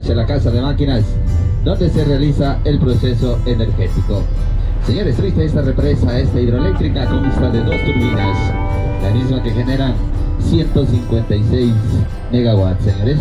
hacia la casa de máquinas donde se realiza el proceso energético. Señores, viste esta represa, esta hidroeléctrica consta de dos turbinas, la misma que generan 156 megawatts, señores.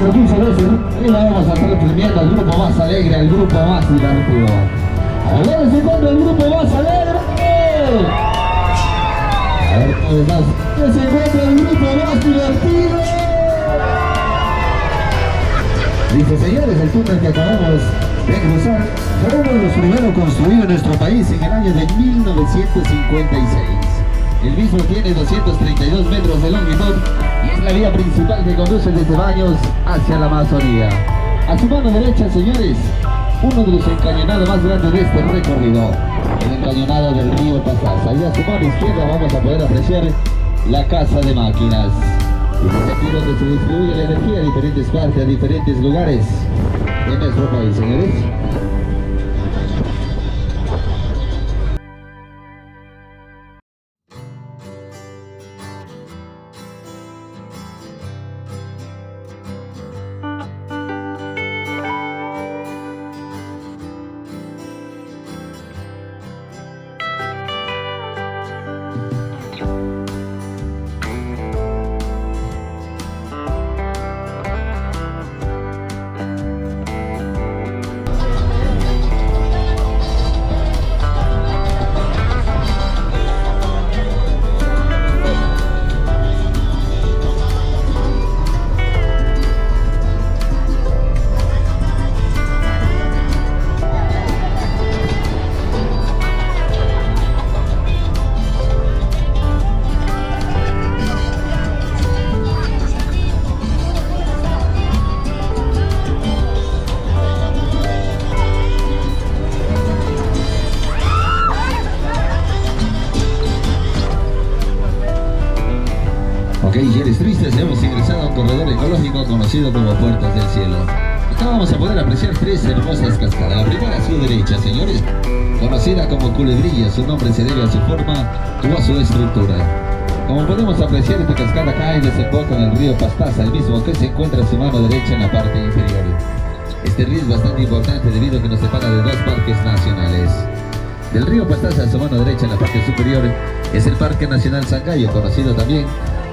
Pero 15 veces, y la vamos a estar premiando al grupo más alegre, al grupo más divertido. A ver si encuentra el grupo más alegre. A ver, pues más. Que se encuentra el grupo más divertido. Dice, señores, el túnel que acabamos de cruzar fue uno de los primeros construidos en nuestro país en el año de 1956. El mismo tiene 232 metros de longitud y es la vía principal que conduce desde Baños hacia la Amazonía. A su mano derecha, señores, uno de los encañonados más grandes de este recorrido, el encañonado del río Pasaza. Y a su mano izquierda vamos a poder apreciar la casa de máquinas. Y es aquí donde se distribuye la energía a diferentes partes, a diferentes lugares de nuestro país, señores. Ok, señores tristes, hemos ingresado a un corredor ecológico conocido como Puertas del Cielo. Acá vamos a poder apreciar tres hermosas cascadas. La primera a su derecha, señores, conocida como Culebrilla. Su nombre se debe a su forma o a su estructura. Como podemos apreciar, esta cascada cae y desemboca en el río Pastaza, el mismo que se encuentra a su mano derecha en la parte inferior. Este río es bastante importante debido a que nos separa de dos parques nacionales. Del río Pastaza a su mano derecha en la parte superior es el Parque Nacional Sangayo, conocido también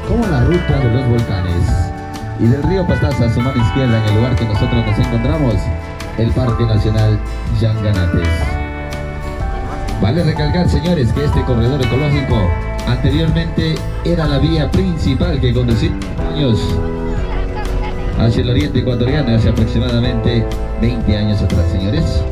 como la Ruta de los Volcanes. Y del río Pastaza a su mano izquierda, en el lugar que nosotros nos encontramos, el Parque Nacional Yanganates. Vale recalcar, señores, que este corredor ecológico anteriormente era la vía principal que conducía años hacia el oriente ecuatoriano, hace aproximadamente 20 años atrás, señores.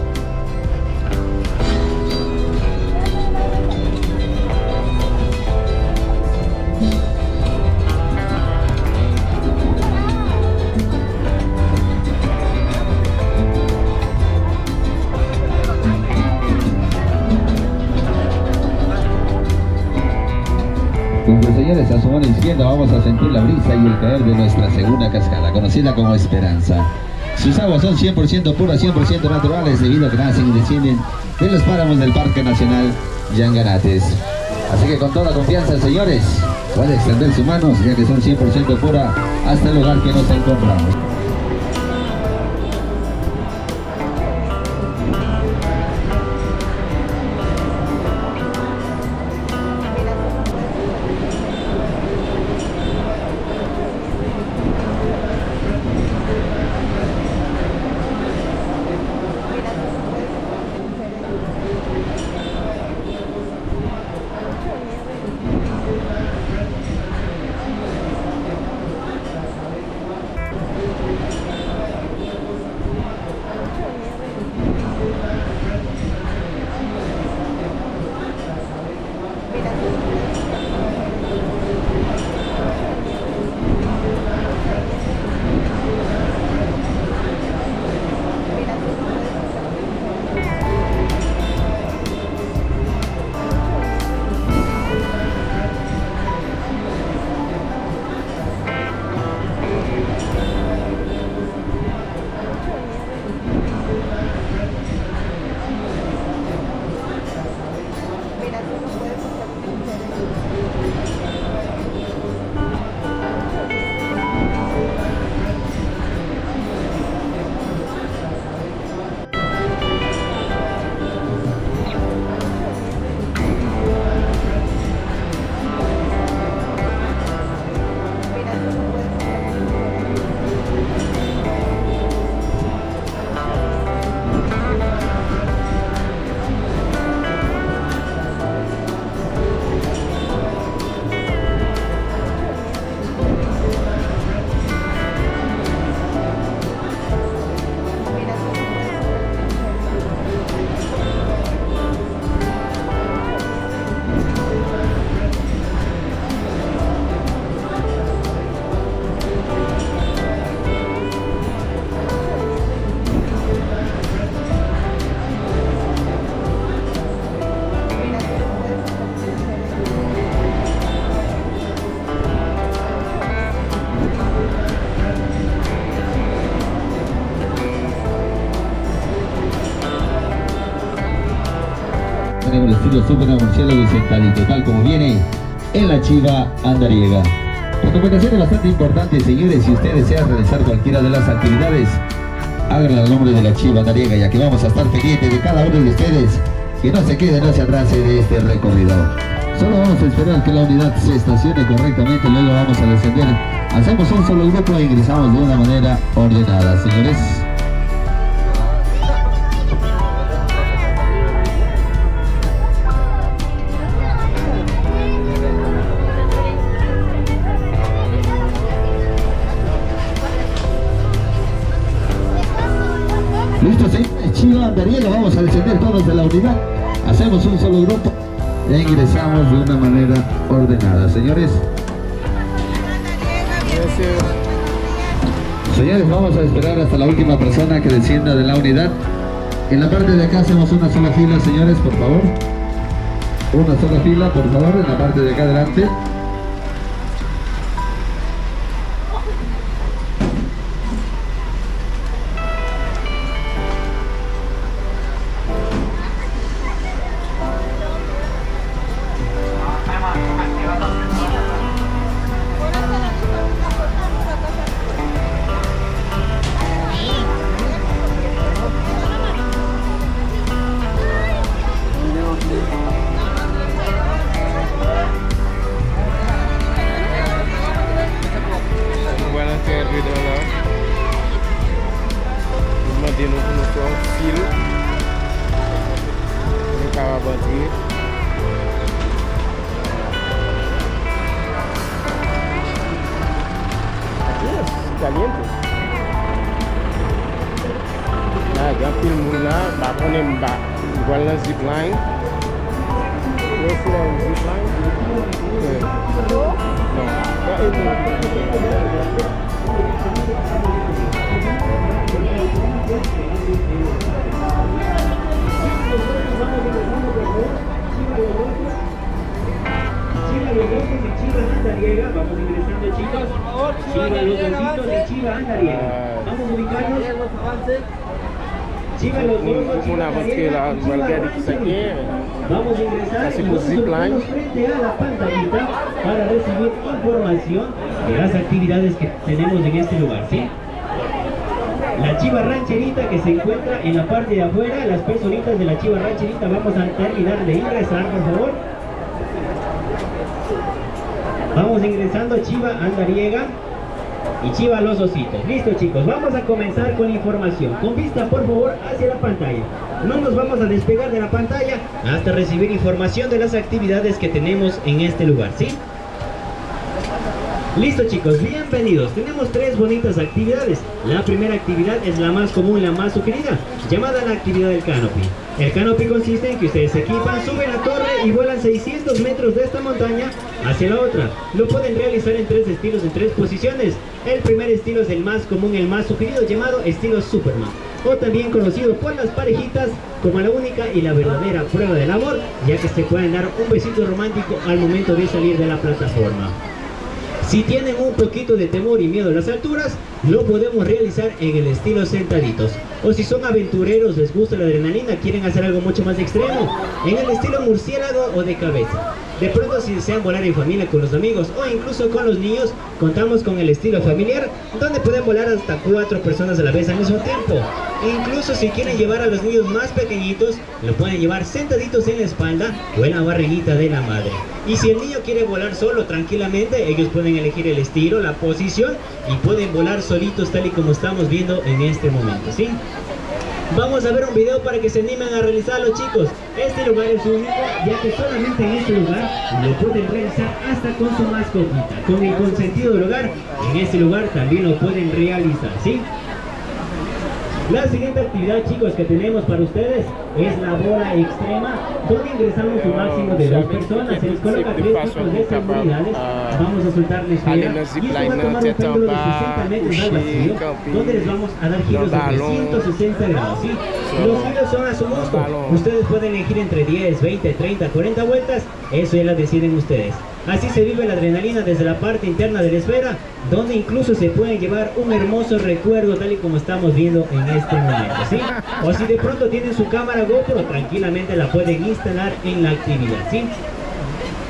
Señores, a su mano izquierda vamos a sentir la brisa y el caer de nuestra segunda cascada, conocida como Esperanza. Sus aguas son 100% puras, 100% naturales, debido a que nacen y descienden de los páramos del Parque Nacional Yanganates. Así que con toda confianza, señores, puede extender sus manos, ya que son 100% pura, hasta el lugar que nos encontramos. Tenemos el estilo super murciélago y sentadito, tal como viene en la chiva andariega. Recomendaciones bastante importantes, señores. Si usted desea realizar cualquiera de las actividades, háganlo al nombre de la chiva andariega, ya que vamos a estar pendientes de cada uno de ustedes, que no se quede, no se atrase de este recorrido. Solo vamos a esperar que la unidad se estacione correctamente, luego vamos a descender. Hacemos un solo grupo e ingresamos de una manera ordenada, señores. Listo, señores, chiva andariega, vamos a descender todos de la unidad. Hacemos un solo grupo e ingresamos de una manera ordenada, señores. Señores, vamos a esperar hasta la última persona que descienda de la unidad. En la parte de acá hacemos una sola fila, señores, por favor. Una sola fila, por favor, en la parte de acá adelante. caliente. Là, il y a tout le monde là, bah, on aime bas. Voilà le zipline. Vous voyez le zipline? Non. Chiva Andariega, vamos ingresando chicos. Chiva los bonitos de Chiva Andariega. Vamos a ubicarnos. Chiva los bonitos de Chiva Andariega. Vamos a ingresar y vamos a ubicarnos frente a la pantallita para recibir información de las actividades que tenemos en este lugar, ¿sí? La chiva rancherita que se encuentra en la parte de afuera, las personitas de la chiva rancherita, vamos a terminar de ingresar, por favor. Vamos ingresando Chiva Andariega y Chiva Los Ositos. Listo chicos, vamos a comenzar con la información. Con vista por favor hacia la pantalla. No nos vamos a despegar de la pantalla hasta recibir información de las actividades que tenemos en este lugar, ¿sí? Listo chicos, bienvenidos. Tenemos tres bonitas actividades. La primera actividad es la más común, la más sugerida, llamada la actividad del canopy. El canopy consiste en que ustedes se equipan, suben la torre y vuelan 600 metros de esta montaña hacia la otra. Lo pueden realizar en tres estilos, en tres posiciones. El primer estilo es el más común, el más sugerido, llamado estilo Superman, o también conocido por las parejitas como la única y la verdadera prueba del amor, ya que se pueden dar un besito romántico al momento de salir de la plataforma. Si tienen un poquito de temor y miedo a las alturas, lo podemos realizar en el estilo sentaditos. O si son aventureros, les gusta la adrenalina, quieren hacer algo mucho más extremo, en el estilo murciélago o de cabeza. De pronto, si desean volar en familia con los amigos o incluso con los niños, contamos con el estilo familiar, donde pueden volar hasta 4 personas a la vez al mismo tiempo. E incluso si quieren llevar a los niños más pequeñitos, lo pueden llevar sentaditos en la espalda o en la barriguita de la madre. Y si el niño quiere volar solo tranquilamente, ellos pueden elegir el estilo, la posición y pueden volar solitos tal y como estamos viendo en este momento, ¿sí? Vamos a ver un video para que se animen a realizarlo chicos. Este lugar es único, ya que solamente en este lugar lo pueden realizar hasta con su mascotita. Con el consentido del hogar, en este lugar también lo pueden realizar, ¿sí? La siguiente actividad chicos que tenemos para ustedes es la bola extrema, donde ingresamos un máximo de 2 personas. Se les coloca 3 tipos de seguridades. Vamos a soltarles fuera y esto va a tomar un péndulo de 60 metros al vacío, donde les vamos a dar giros de 360 grados, ¿sí? Los giros son a su gusto. Ustedes pueden elegir entre 10, 20, 30, 40 vueltas. Eso ya lo deciden ustedes. Así se vive la adrenalina desde la parte interna de la esfera, donde incluso se puede llevar un hermoso recuerdo tal y como estamos viendo en este momento, ¿sí? O si de pronto tienen su cámara GoPro, tranquilamente la pueden instalar en la actividad, ¿sí?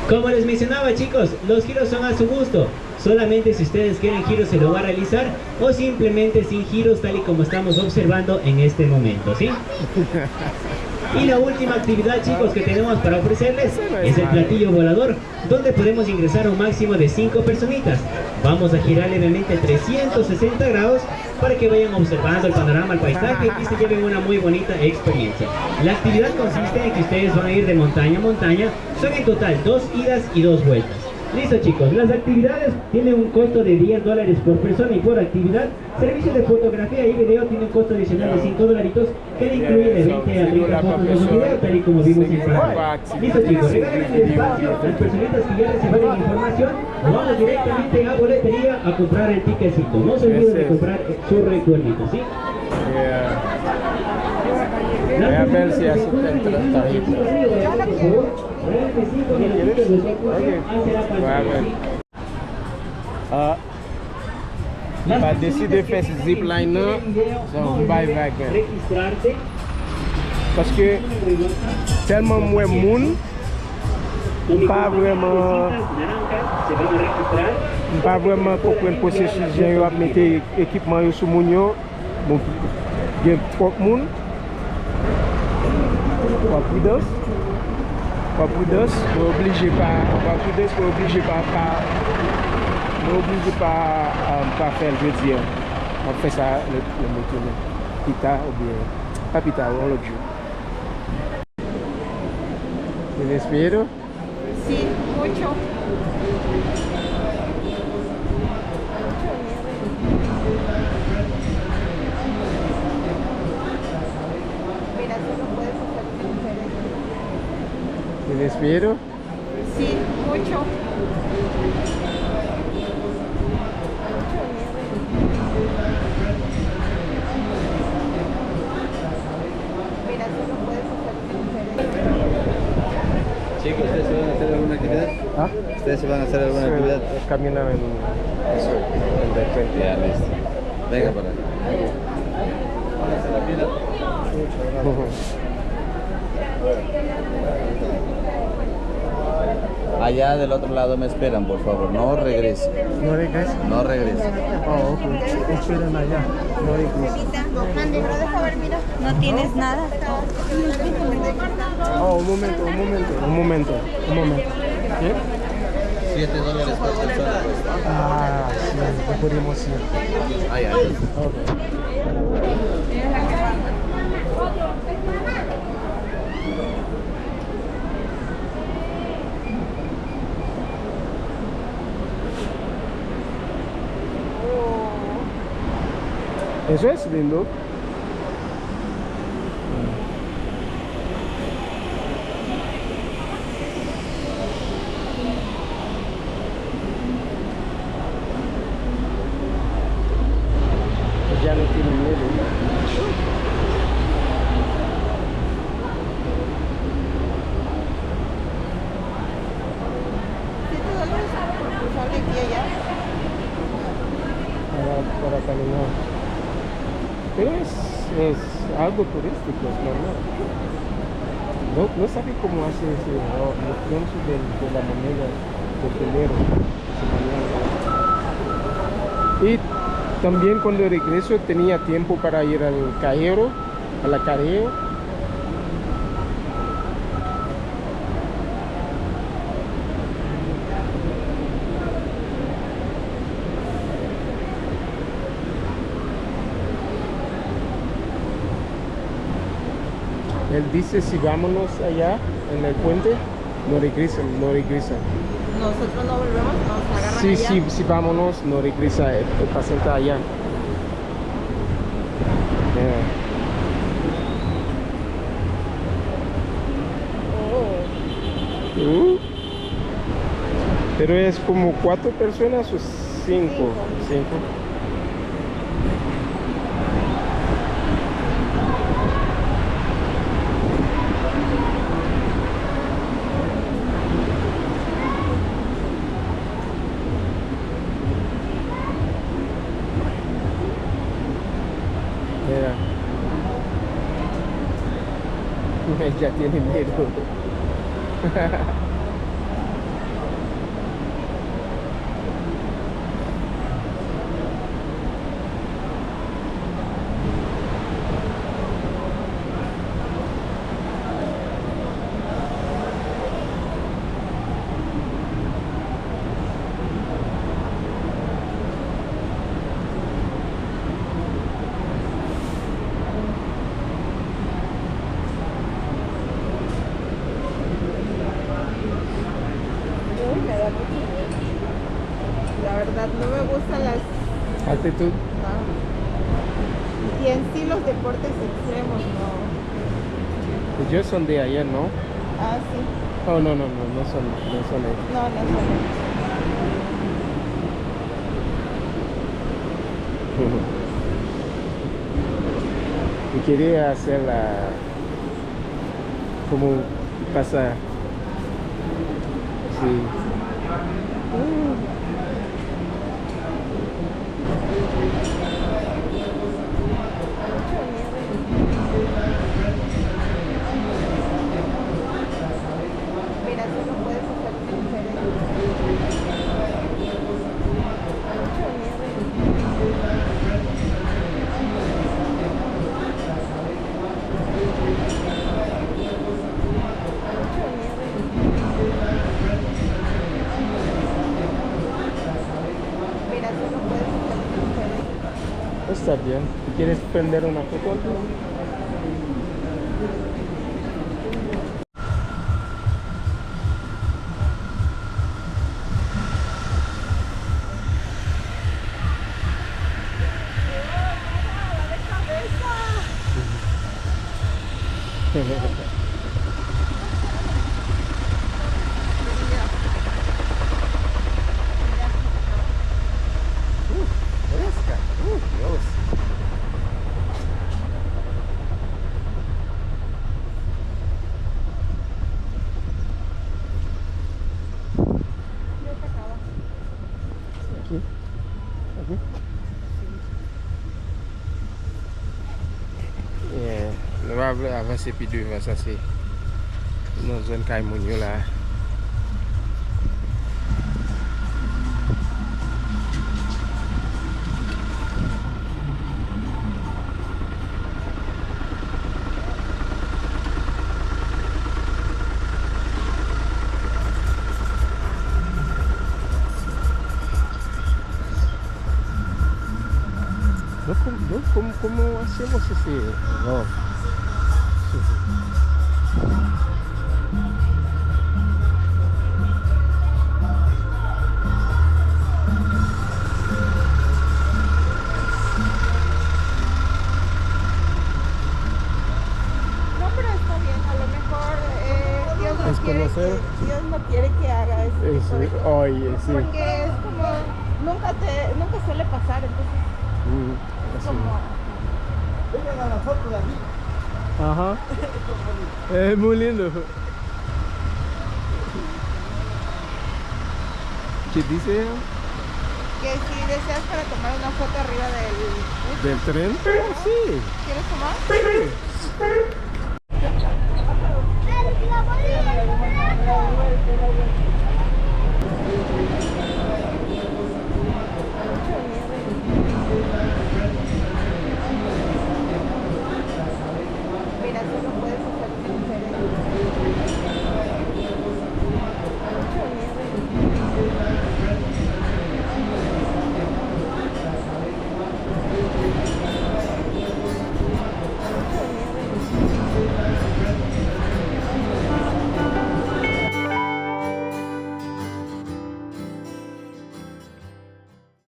Como les mencionaba chicos, los giros son a su gusto. Solamente si ustedes quieren giros se lo va a realizar, o simplemente sin giros tal y como estamos observando en este momento, ¿sí? Y la última actividad chicos que tenemos para ofrecerles es el platillo volador, donde podemos ingresar a un máximo de 5 personitas. Vamos a girar levemente 360 grados para que vayan observando el panorama, el paisaje y se lleven una muy bonita experiencia. La actividad consiste en que ustedes van a ir de montaña a montaña. Son en total 2 idas y 2 vueltas. Listo chicos, las actividades tienen un costo de $10 por persona y por actividad. Servicio de fotografía y video tiene un costo adicional de $5 que le incluye de 20 a 30 fotos de su video, tal y como vimos en pantalla. Listo chicos, regalen el espacio, las personitas que ya recibieron información, vamos directamente a boletería a comprar el ticketcito. No se olviden de comprar su recuerdito, ¿sí? Voy a ver si hace para décider faire ce zipline là, on va y aller. Parce que tellement moins moun, pas vraiment comprendre processus j'ai à mettre équipement sur moun yo. Bon, il y a trop de moun. Pas prudence, obligé pas faire, je veux dire, on fait ça le métier, pita ou bien, pas pita, on l'autre jour. ¿Me despierto? Sí, mucho. ¿El espero? Sí, mucho. Mira, solo puedes hacer diferente. Chicos, ¿ustedes se van a hacer alguna actividad? ¿Ah? ¿Ustedes se van a hacer alguna actividad? Caminar en eso, en de frente. Ya, listo. Venga para acá. Pónganse la fila. Allá del otro lado me esperan, por favor. No regresen. ¿No regresas? No regresen. Oh, ok. Esperan allá. No regresas. Andy, no deja ver, mira. No tienes nada. Oh, un momento. ¿Qué? $7 por persona. Ah, sí, no podemos ir. Ay, ay. Ok. Eso es lindo. Pues ya no tiene miedo. $7 por cruzar de aquí a allá. Para caminar. Pero es algo turístico, es normal. No sabe cómo hace ese bronce de la moneda hotelero. Y también cuando regreso tenía tiempo para ir al cajero, a la careo. Él dice si vámonos allá en el puente, no regresan. Nosotros no volvemos, nos agarran Sí, allá. sí, vámonos, no regresa el paciente allá. Oh. Pero es como 4 personas o 5. 5. Ya tiene miedo. Uy, me da mucho miedo. La verdad, no me gustan las... Actitud. Y en sí los deportes extremos, no. Ellos son de allá, ¿no? Ah, sí. Oh, no son ellos. No, no son. Y quería hacer como pasa. Sí. Mira, solo puedes hacer diferente. Mucho Mira, solo puedes hacer diferente. Está bien. ¿Quieres prender una foto? lejos. Aquí. Aquí. Yeah. Nous allons avancer puis devant ça c'est une zone Caïmounio là. ¿Cómo hacemos ese? No. No, pero está bien, a lo mejor Dios no Es quiere conocer. Dios no quiere que haga eso. Oye, sí. Porque es como, nunca suele pasar, entonces es Así. como... Vengan a la foto de aquí. Ajá. Es muy lindo. ¿Qué dice ella? Que si deseas para tomar una foto arriba ¿Del tren? Sí. ¿Quieres tomar?